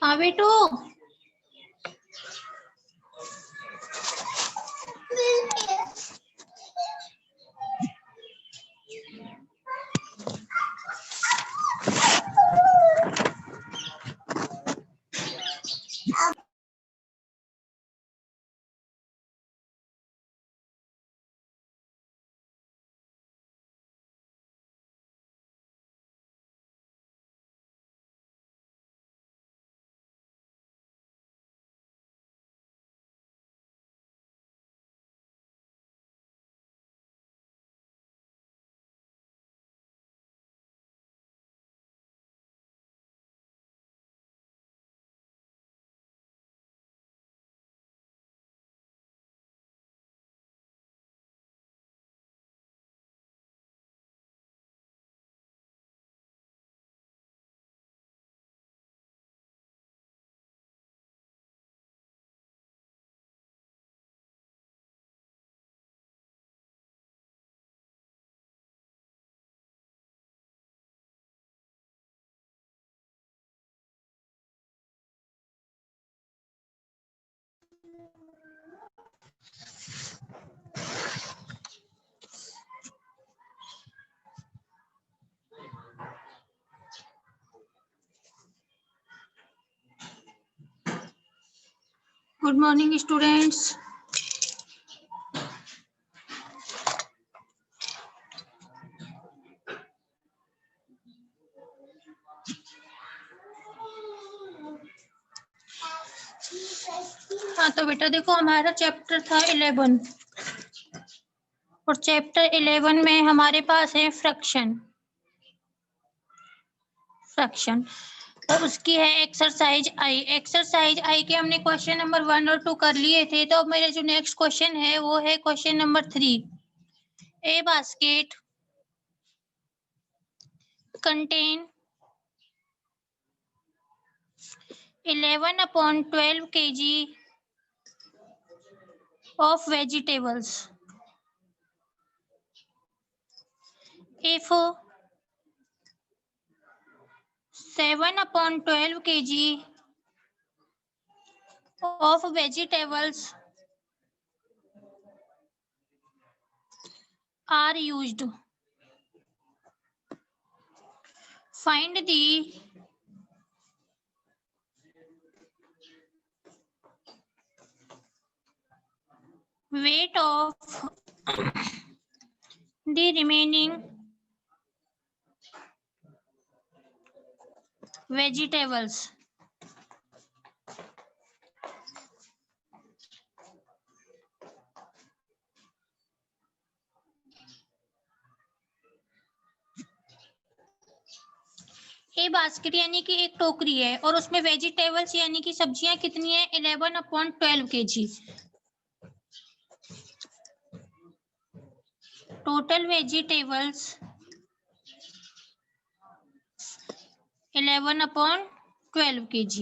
हाँ बेटू, good morning students. हाँ तो बेटा देखो, हमारा चैप्टर था 11 और चैप्टर 11 में हमारे पास है फ्रैक्शन। और उसकी है एक्सरसाइज आई। एक्सरसाइज आई के हमने क्वेश्चन नंबर 1 और 2 कर लिए थे। तो अब मेरे जो नेक्स्ट क्वेश्चन है वो है question number 3। A basket contain 11/12 kg of vegetables. If 7/12 kg of vegetables are used, find the weight of the remaining vegetables. A basket यानी कि एक टोकरी है और उसमें वेजिटेबल्स यानी कि सब्जियां कितनी है? 11/12 kg। Total vegetables 11/12 kg।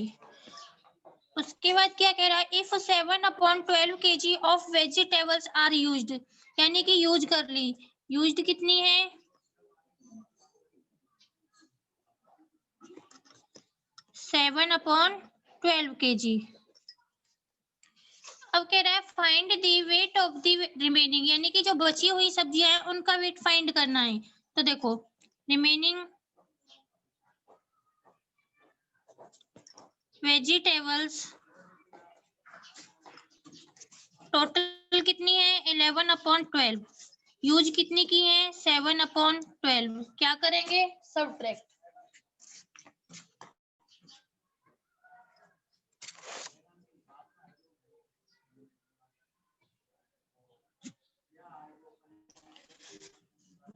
उसके बाद क्या कह रहा है? If 7/12 kg of vegetables are used, यानी कि यूज कर ली। यूज्ड कितनी है? 7/12 kg। अब कह रहा है find the weight of the remaining, यानी कि जो बची हुई सब्जियां हैं उनका वेट फाइंड करना है। तो देखो, रिमेनिंग वेजिटेबल्स टोटल कितनी है? 11/12। यूज कितनी की है? 7/12। क्या करेंगे? सबट्रैक्ट।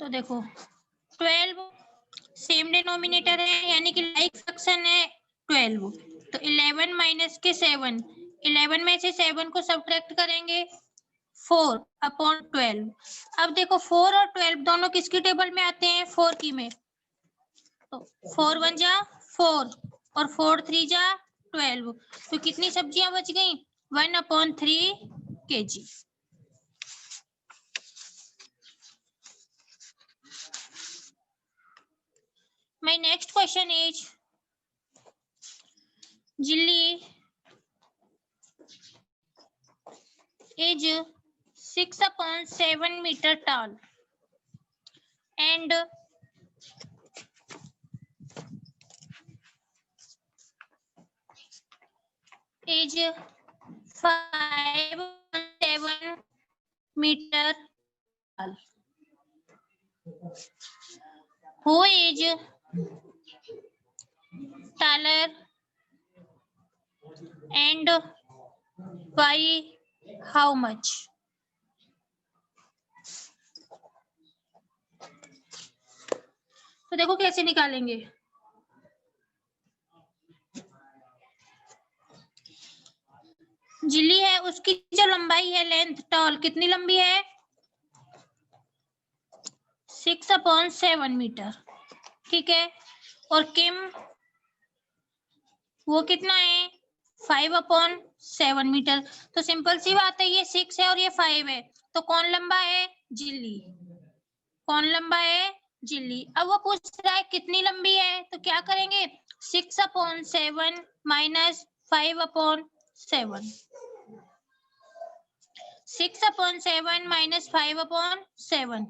तो देखो 12 सेम डिनोमिनेटर है, यानी कि लाइक फ्रैक्शन है 12। तो 11 माइनस के 7, 11 में से 7 को सबट्रैक्ट करेंगे 4 अपॉन 12। अब देखो 4 और 12 दोनों किसकी टेबल में आते हैं? 4 की में। तो 4 1 जा 4 और 4 3 जा 12। तो कितनी सब्जियां बच गई? 1/3 kg। My next question is, Jilly is 6/7 meter tall and is 5/7 meter tall. Who is taller and by how much? तो देखो कैसे निकालेंगे। जिली है, उसकी जो लंबाई है लेंथ टॉल कितनी लंबी है? 6/7 मीटर। ठीक है। और किम वो कितना है? 5/7 मीटर। तो सिंपल सी बात है, ये 6 है और ये 5 है, तो कौन लंबा है? जिल्ली। कौन लंबा है? जिल्ली। अब वो पूछ रहा है कितनी लंबी है, तो क्या करेंगे? 6/7 माइनस 5/7। 6/7 माइनस 5/7।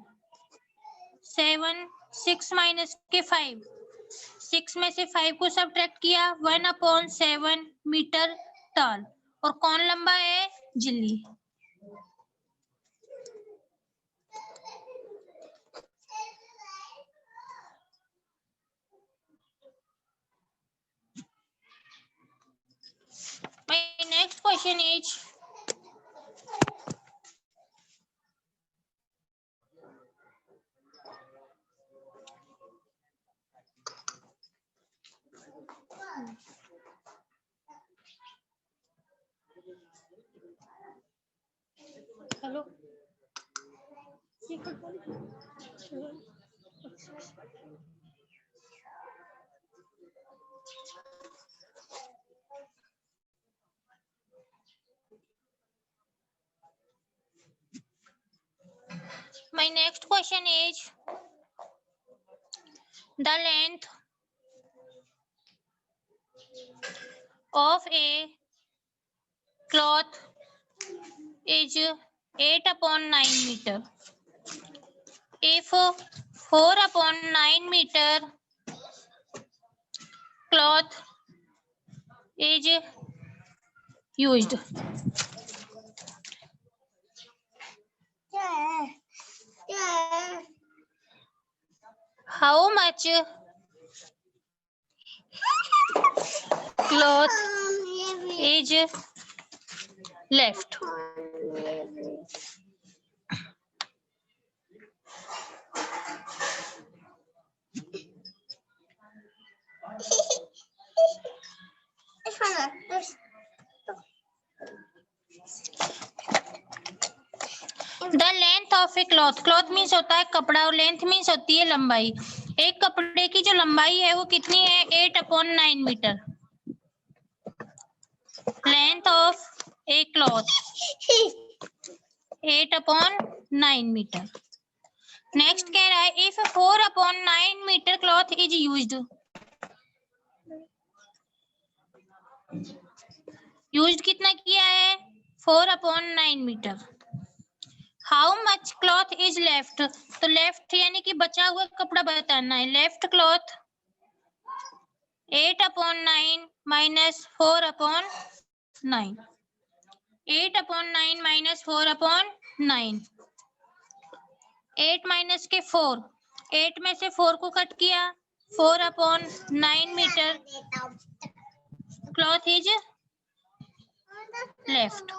7 6 माइनस के 5, 6 में से 5 को सब्ट्रैक्ट किया, 1/7 मीटर टॉल। और कौन लंबा है? जिल्ली। My next question is, hello, my next question is, the length of a cloth is 8/9 meter. If 4/9 meter cloth is used, how much cloth is left? The length of a cloth, cloth means होता है कपड़ा और length means होती है लंबाई। एक कपड़े की जो लंबाई है वो कितनी है? 8/9 metre. Length of a cloth 8/9 metre. Next कह रहा है if 4/9 metre cloth is used, used कितना किया है? 4/9 metre. How much cloth is left, तो लेफ्ट यानी कि बचा हुआ कपड़ा बताना है। Left cloth 8/9 minus 4/9, 8/9 minus 4/9, 8 minus के 4, 8 में से 4 को कट किया, 4/9 metre cloth is left.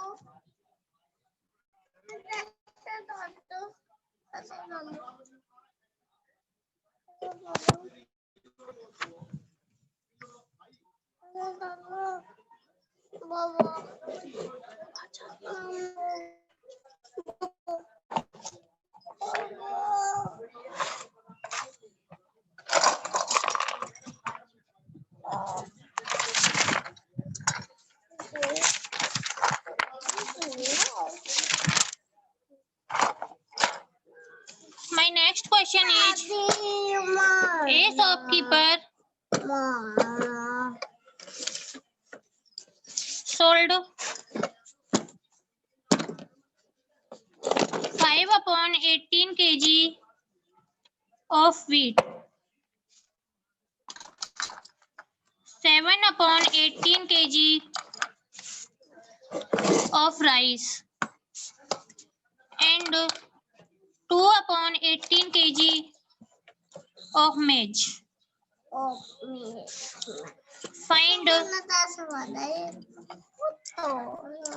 next question is, a shopkeeper sold 5/18 kg of wheat, 7/18 kg of rice, and 2/18 kg of maize. Find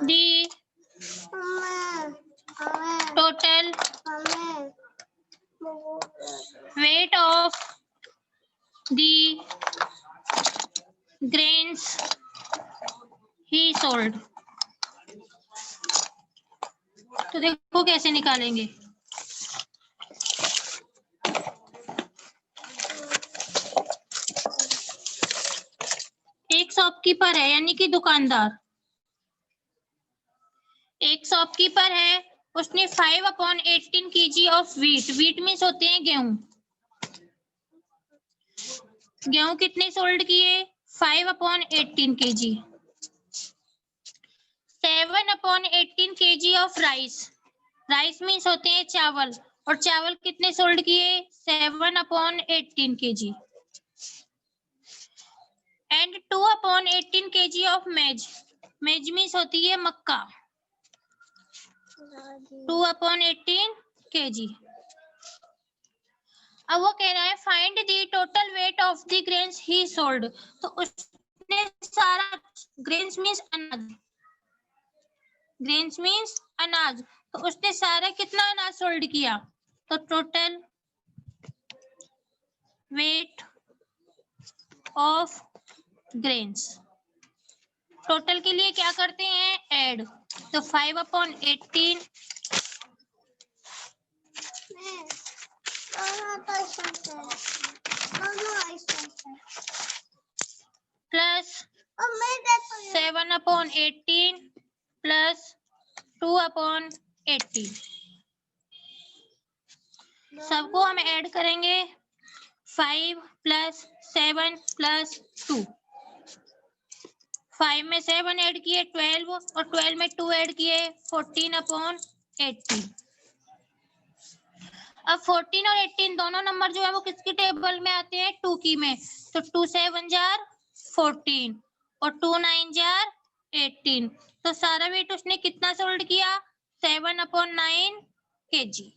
the total weight of the grains he sold. तो देखो कैसे निकालेंगे। एक शॉपकीपर है यानी कि दुकानदार, एक शॉपकीपर है, उसने 5/18 kg of wheat, wheat means होते हैं गेहूं, गेहूं कितने सोल्ड किए 5/18 kg, 7/18 kg of rice, rice means होते हैं चावल, और चावल कितने सोल्ड किए 7/18 kg, एंड 2/18 kg ऑफ मेज, मेज मीन्स होती है मक्का, 2/18 kg। अब वो कह रहा है find the total weight of the grains he sold, तो उसने सारा, ग्रेन्स मीन्स अनाज, ग्रेन्स मीन्स अनाज, तो उसने सारा कितना अनाज सोल्ड किया, तो total weight of grains, total के लिए क्या करते हैं ऐड, तो 5/18 प्लस 7/18 प्लस 2/18, सबको हम ऐड करेंगे 5 + 7 + 2, 5 में 7 ऐड किए 12 और 12 में 2 ऐड किए 14/18। अब 14 और 18 दोनों नंबर जो है वो किसकी टेबल में आते हैं 2 की में, तो 2 7 जार 14 और 2 9 जार 18, तो सारा वेट उसने कितना सोल्ड किया 7/9 kg।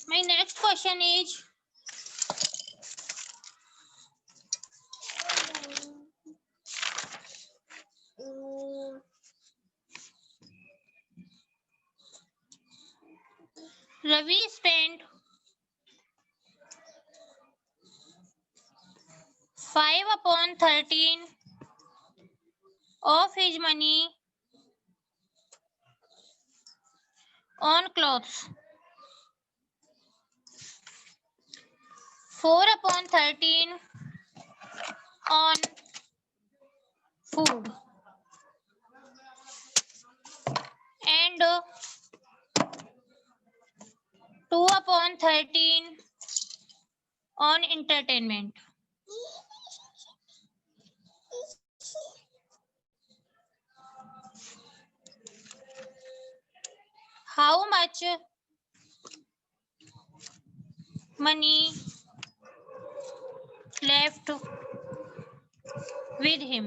My next question is, Ravi spent 5/13 of his money on clothes, 4/13 on food, and 2/13 on entertainment. How much money left with him?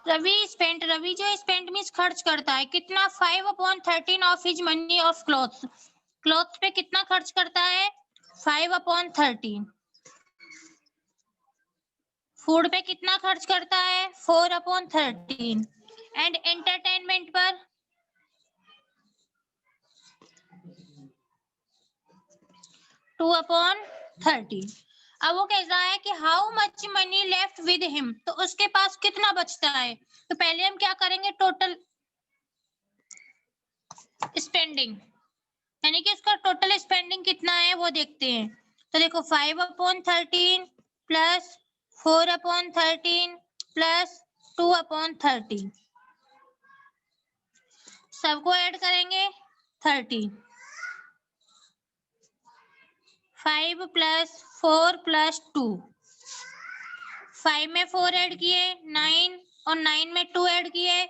Ravi spent, Ravi जो स्पेंट मीन्स खर्च करता है कितना 5/13 of his money of clothes, clothes पे कितना खर्च करता है 5/13, फूड पे कितना खर्च करता है 4/13 एंड एंटरटेनमेंट पर 2/13। अब वो कह रहा है कि how much money left with him, तो उसके पास कितना बचता है। तो पहले हम क्या करेंगे, टोटल स्पेंडिंग, यानी कि उसका टोटल स्पेंडिंग कितना है वो देखते हैं। तो देखो 5/13 प्लस 4/13 प्लस 2/13, सबको ऐड करेंगे 30। 5 प्लस 4 प्लस 2, 5 में 4 ऐड किए 9 और 9 में 2 ऐड किए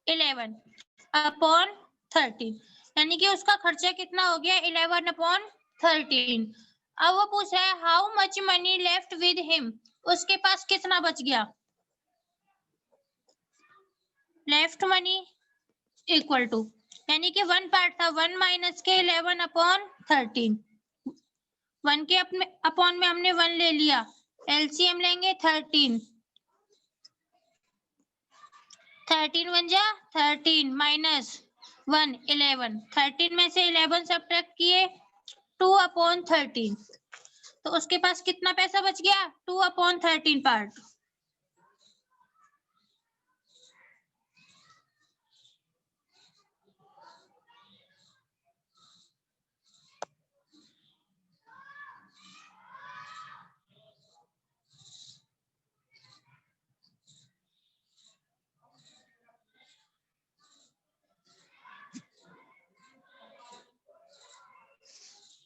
11/13, यानी कि उसका खर्चा कितना हो गया 11/13। अब वो पूछ रहा है how much money left with him, उसके पास कितना बच गया। लेफ्ट मनी इक्वल टू, यानी कि 1 पार्ट था 1 माइनस के 11/13, 1 के अपॉन में हमने 1 ले लिया, एलसीएम लेंगे 13 बन जा 13 माइनस 1 11, 13 में से 11 सब्ट्रैक्ट किए 2/13, तो उसके पास कितना पैसा बच गया 2/13 part.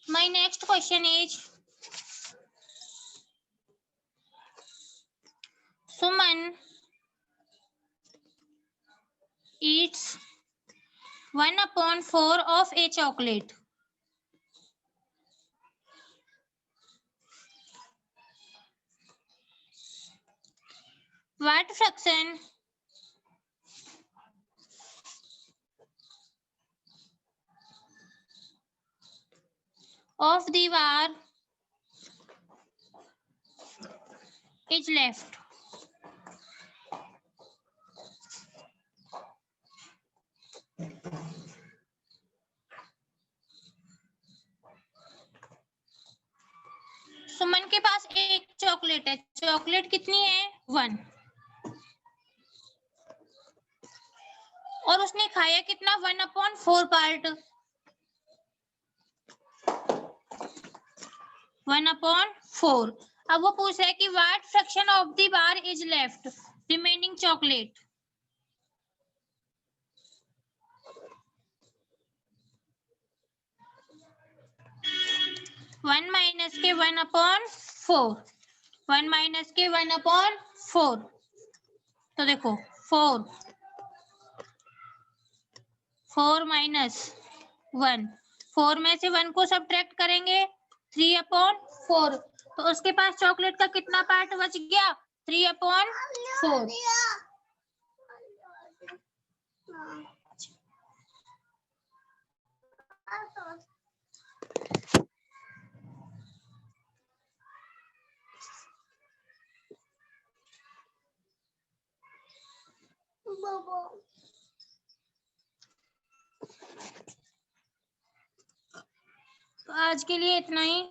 My next question is, Suman eats 1/4 of a chocolate. What fraction of the bar is left? सुमन के पास एक चॉकलेट है, चॉकलेट कितनी है 1, और उसने खाया कितना 1/4 पार्ट, 1/4। अब वो पूछ रहा है कि what fraction of the bar is left, remaining chocolate. One minus के 1/4, 1 माइनस के 1/4, तो देखो 4 माइनस 1, 4 में से 1 को सब्ट्रैक्ट करेंगे 3/4, तो उसके पास चॉकलेट का कितना पार्ट बच गया 3/4। तो आज के लिए इतना ही।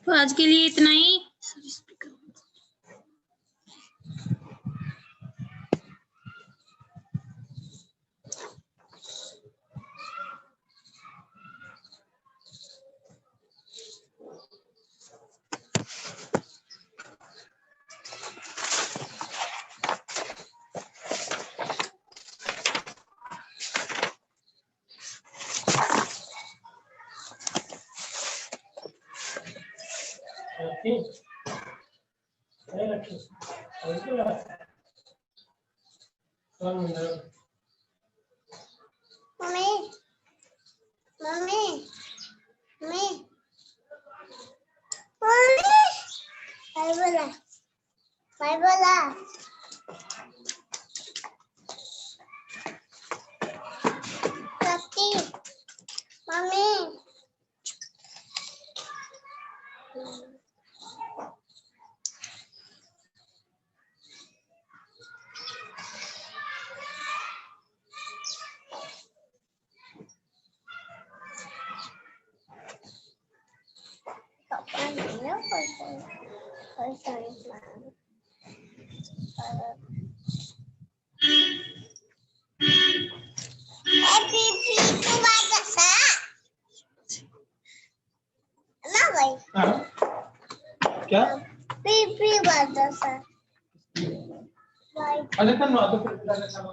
तो आज के लिए इतना ही। Mummy mummy mummy mummy bye बोला सती mummy Papa nanya person pipi itu batasa. Emang baik? क्या Pipi batasa. Baik. अरे kan atau kita sama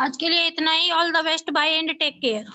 आज के लिए इतना ही। All the best, bye and take care.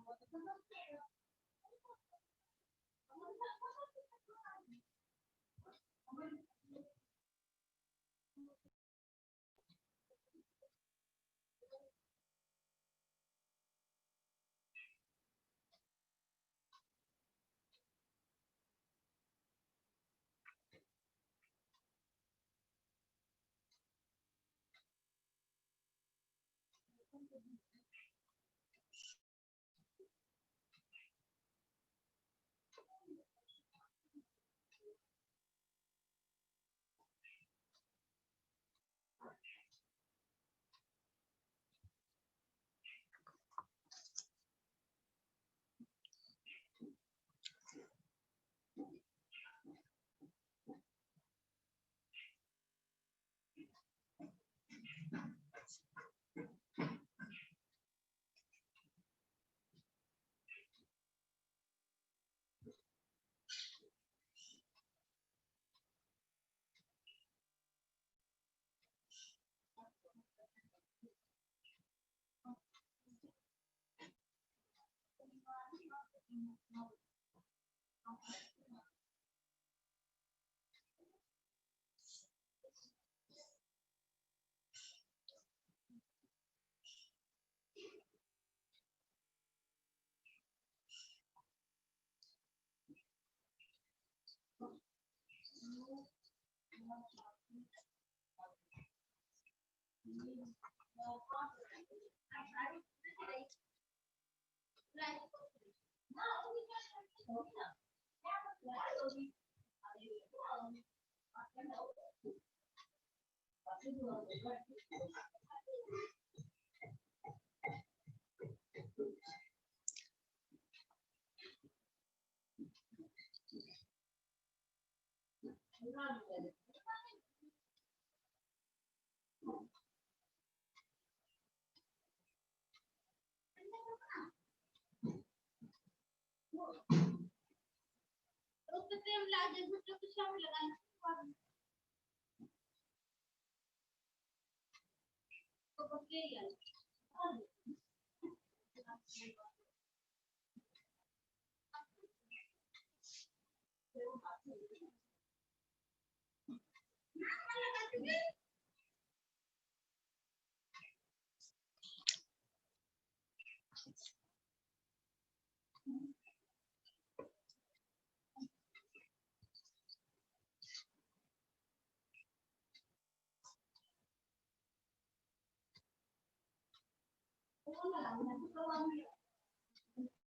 Oh,